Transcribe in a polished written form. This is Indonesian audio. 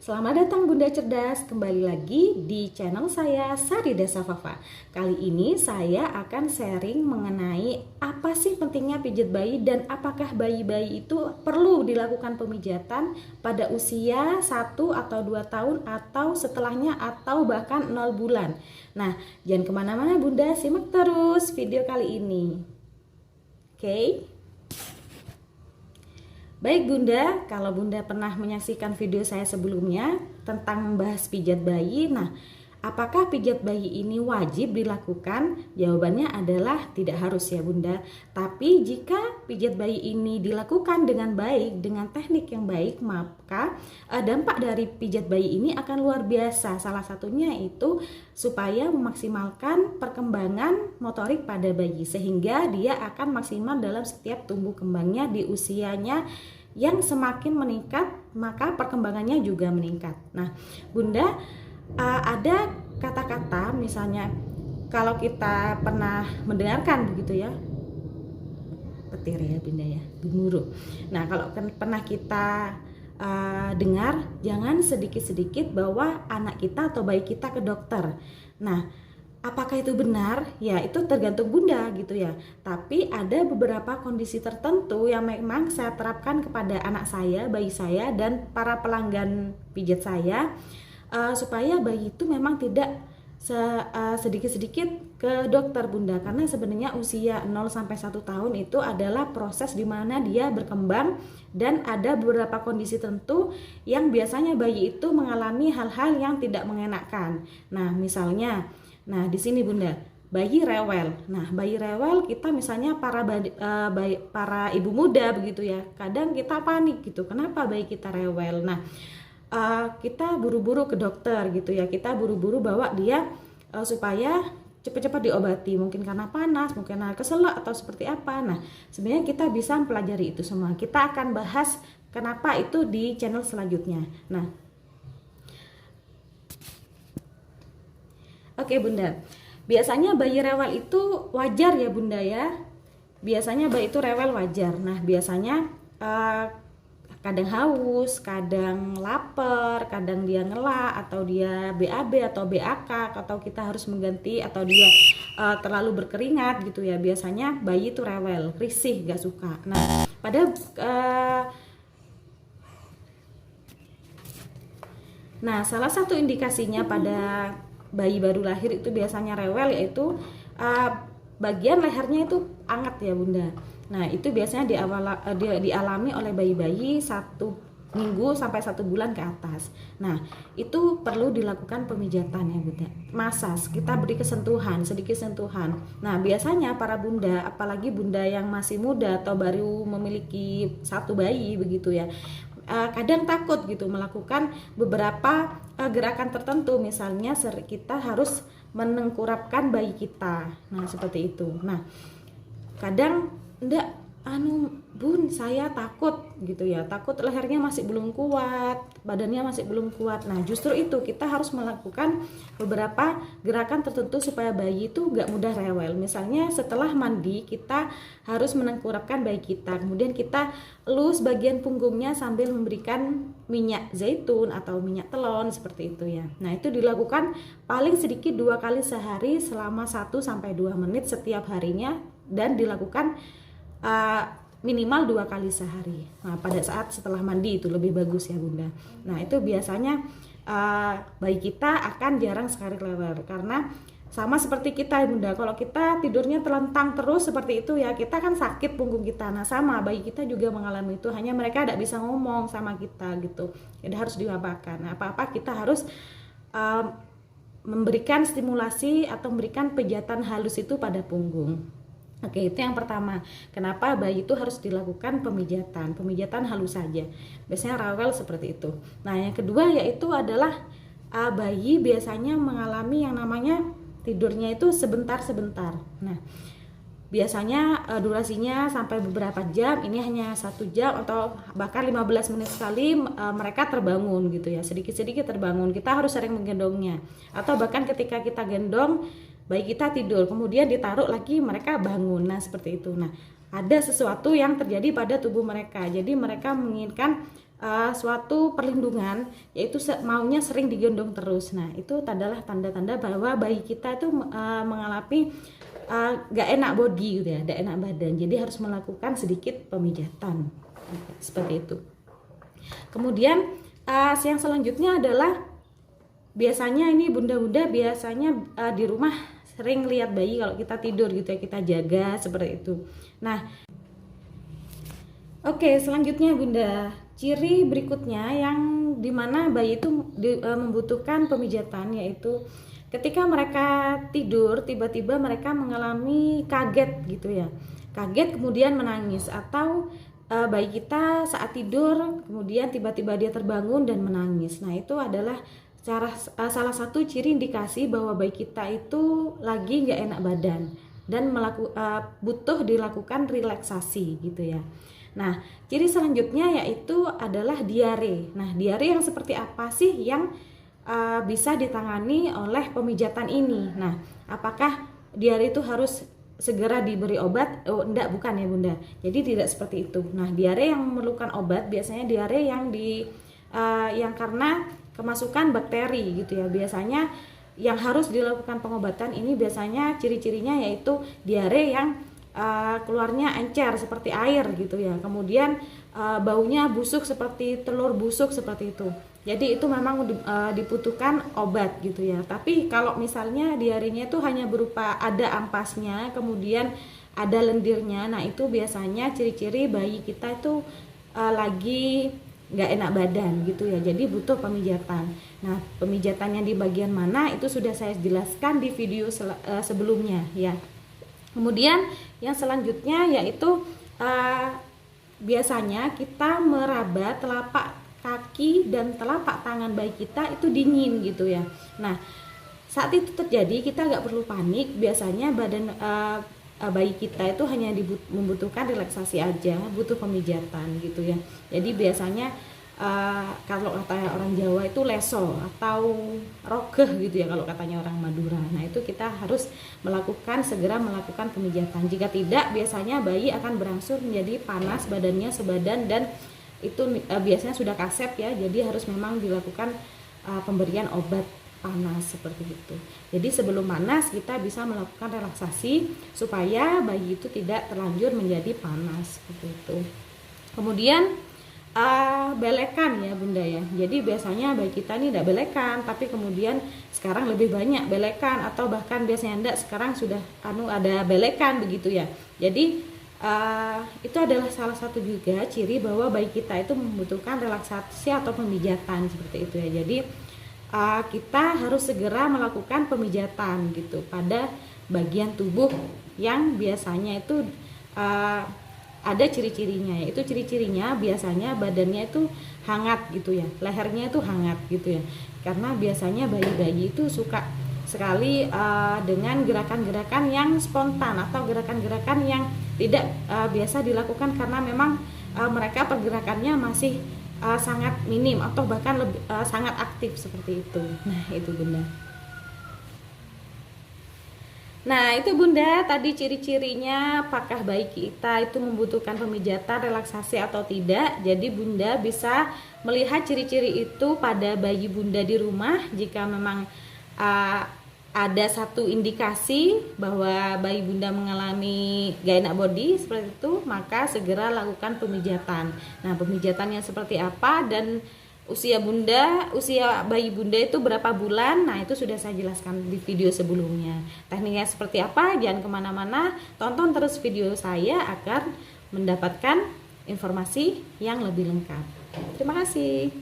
Selamat datang Bunda Cerdas, kembali lagi di channel saya Sarida Safafa. Kali ini saya akan sharing mengenai apa sih pentingnya pijat bayi dan apakah bayi-bayi itu perlu dilakukan pemijatan pada usia 1 atau 2 tahun atau setelahnya atau bahkan 0 bulan. Nah, jangan kemana-mana Bunda, simak terus video kali ini. Oke? Baik Bunda, kalau Bunda pernah menyaksikan video saya sebelumnya tentang membahas pijat bayi, nah apakah pijat bayi ini wajib dilakukan? Jawabannya adalah tidak harus ya Bunda. Tapi jika pijat bayi ini dilakukan dengan baik, dengan teknik yang baik, maka dampak dari pijat bayi ini akan luar biasa. Salah satunya itu supaya memaksimalkan perkembangan motorik pada bayi, sehingga dia akan maksimal dalam setiap tumbuh kembangnya di usianya yang semakin meningkat, maka perkembangannya juga meningkat. Nah Bunda, ada kata-kata misalnya kalau kita pernah mendengarkan begitu ya, petir ya Bunda ya, gemuruh. Nah kalau pernah kita dengar, jangan sedikit-sedikit bawa anak kita atau bayi kita ke dokter. Nah apakah itu benar? Ya itu tergantung Bunda gitu ya. Tapi ada beberapa kondisi tertentu yang memang saya terapkan kepada anak saya, bayi saya, dan para pelanggan pijat saya, supaya bayi itu memang tidak sedikit-sedikit ke dokter Bunda. Karena sebenarnya usia 0 sampai 1 tahun itu adalah proses di mana dia berkembang, dan ada beberapa kondisi tertentu yang biasanya bayi itu mengalami hal-hal yang tidak mengenakan. Nah misalnya, di sini Bunda, bayi rewel. Nah, bayi rewel kita misalnya para ibu muda begitu ya. Kadang kita panik gitu. Kenapa bayi kita rewel? Nah, kita buru-buru ke dokter gitu ya. Kita buru-buru bawa dia supaya cepat-cepat diobati. Mungkin karena panas, mungkin karena keselak atau seperti apa. Nah, sebenarnya kita bisa mempelajari itu semua. Kita akan bahas kenapa itu di channel selanjutnya. Nah, oke Bunda, biasanya bayi rewel itu wajar ya Bunda ya. Biasanya bayi itu rewel wajar. Nah biasanya kadang haus, kadang lapar, kadang dia ngelak, atau dia BAB atau BAK, atau kita harus mengganti, atau dia terlalu berkeringat gitu ya. Biasanya bayi itu rewel, risih, gak suka. Nah salah satu indikasinya pada bayi baru lahir itu biasanya rewel yaitu bagian lehernya itu anget ya Bunda. Nah itu biasanya dialami oleh bayi-bayi 1 minggu sampai 1 bulan ke atas. Nah itu perlu dilakukan pemijatan ya Bunda. Masas, kita beri kesentuhan, sedikit sentuhan. Nah biasanya para Bunda, apalagi Bunda yang masih muda atau baru memiliki 1 bayi begitu ya, kadang takut gitu melakukan beberapa gerakan tertentu. Misalnya kita harus menengkurapkan bayi kita. Nah seperti itu. Nah kadang enggak, Bun saya takut gitu ya, takut lehernya masih belum kuat, badannya masih belum kuat. Nah justru itu kita harus melakukan beberapa gerakan tertentu supaya bayi itu gak mudah rewel. Misalnya setelah mandi kita harus menengkurapkan bayi kita, kemudian kita elus bagian punggungnya sambil memberikan minyak zaitun atau minyak telon seperti itu ya. Nah itu dilakukan paling sedikit 2 kali sehari selama 1-2 menit setiap harinya, dan dilakukan minimal 2 kali sehari. Nah pada saat setelah mandi itu lebih bagus ya Bunda. Nah itu biasanya bayi kita akan jarang sekali rewel, karena sama seperti kita Bunda, kalau kita tidurnya terlentang terus seperti itu ya, kita kan sakit punggung kita. Nah sama bayi kita juga mengalami itu, hanya mereka tidak bisa ngomong sama kita gitu. Jadi harus diwabakan. Nah apa-apa kita harus memberikan stimulasi atau memberikan pijatan halus itu pada punggung. Oke, itu yang pertama. Kenapa bayi itu harus dilakukan pemijatan? Pemijatan halus saja. Biasanya rewel seperti itu. Nah, yang kedua yaitu adalah bayi biasanya mengalami yang namanya tidurnya itu sebentar-sebentar. Nah, biasanya durasinya sampai beberapa jam. Ini hanya 1 jam atau bahkan 15 menit sekali mereka terbangun gitu ya. Sedikit-sedikit terbangun. Kita harus sering menggendongnya. Atau bahkan ketika kita gendong bayi kita tidur, kemudian ditaruh lagi mereka bangun. Nah seperti itu. Nah ada sesuatu yang terjadi pada tubuh mereka, jadi mereka menginginkan suatu perlindungan, yaitu maunya sering digendong terus. Nah, itu adalah tanda-tanda bahwa bayi kita itu mengalami gak enak body gitu ya, gak enak badan. Jadi harus melakukan sedikit pemijatan seperti itu. Kemudian yang selanjutnya adalah biasanya ini bunda-bunda biasanya di rumah sering lihat bayi kalau kita tidur gitu ya, kita jaga seperti itu. Nah, oke, selanjutnya bunda, ciri berikutnya yang dimana bayi itu membutuhkan pemijatan, yaitu ketika mereka tidur tiba-tiba mereka mengalami kaget gitu ya, kaget kemudian menangis, atau bayi kita saat tidur kemudian tiba-tiba dia terbangun dan menangis. Nah, itu adalah salah satu ciri indikasi bahwa bayi kita itu lagi nggak enak badan dan butuh dilakukan relaksasi gitu ya. Nah, ciri selanjutnya yaitu adalah diare. Nah, diare yang seperti apa sih yang bisa ditangani oleh pemijatan ini? Nah, apakah diare itu harus segera diberi obat? Oh, enggak, bukan ya bunda. Jadi tidak seperti itu. Nah, diare yang memerlukan obat biasanya diare yang karena kemasukan bakteri gitu ya. Biasanya yang harus dilakukan pengobatan ini biasanya ciri-cirinya yaitu diare yang keluarnya encer seperti air gitu ya, kemudian baunya busuk seperti telur busuk seperti itu. Jadi itu memang dibutuhkan obat gitu ya. Tapi kalau misalnya diarenya itu hanya berupa ada ampasnya kemudian ada lendirnya, nah itu biasanya ciri-ciri bayi kita itu lagi nggak enak badan gitu ya, jadi butuh pemijatan. Nah, pemijatannya di bagian mana itu sudah saya jelaskan di video sebelumnya ya. Kemudian yang selanjutnya yaitu biasanya kita meraba telapak kaki dan telapak tangan bayi kita itu dingin gitu ya. Nah, saat itu terjadi kita nggak perlu panik. Biasanya badan bayi kita itu hanya membutuhkan relaksasi aja, butuh pemijatan gitu ya. Jadi biasanya kalau kata orang Jawa itu leso atau rogeh gitu ya kalau katanya orang Madura. Nah, itu kita harus segera melakukan pemijatan. Jika tidak, biasanya bayi akan berangsur menjadi panas badannya sebadan, dan itu biasanya sudah kasep ya. Jadi harus memang dilakukan pemberian obat panas seperti itu. Jadi sebelum panas kita bisa melakukan relaksasi supaya bayi itu tidak terlanjur menjadi panas seperti itu. Kemudian belekan ya bunda ya. Jadi biasanya bayi kita ini tidak belekan, tapi kemudian sekarang lebih banyak belekan, atau bahkan biasanya enggak, sekarang sudah ada belekan begitu ya. Jadi itu adalah salah satu juga ciri bahwa bayi kita itu membutuhkan relaksasi atau pemijatan seperti itu ya. Jadi kita harus segera melakukan pemijatan gitu pada bagian tubuh yang biasanya itu ada ciri-cirinya, yaitu ciri-cirinya biasanya badannya itu hangat gitu ya, lehernya itu hangat gitu ya, karena biasanya bayi-bayi itu suka sekali dengan gerakan-gerakan yang spontan atau gerakan-gerakan yang tidak biasa dilakukan, karena memang mereka pergerakannya masih sangat minim atau bahkan sangat aktif seperti itu. Nah, itu bunda. Nah, itu bunda tadi ciri-cirinya apakah bayi kita itu membutuhkan pemijatan, relaksasi atau tidak. Jadi bunda bisa melihat ciri-ciri itu pada bayi bunda di rumah. Jika memang ada satu indikasi bahwa bayi bunda mengalami gak enak body seperti itu, maka segera lakukan pemijatan. Nah, pemijatannya seperti apa dan usia bayi bunda itu berapa bulan, nah itu sudah saya jelaskan di video sebelumnya. Tekniknya seperti apa, jangan kemana-mana, tonton terus video saya agar mendapatkan informasi yang lebih lengkap. Terima kasih.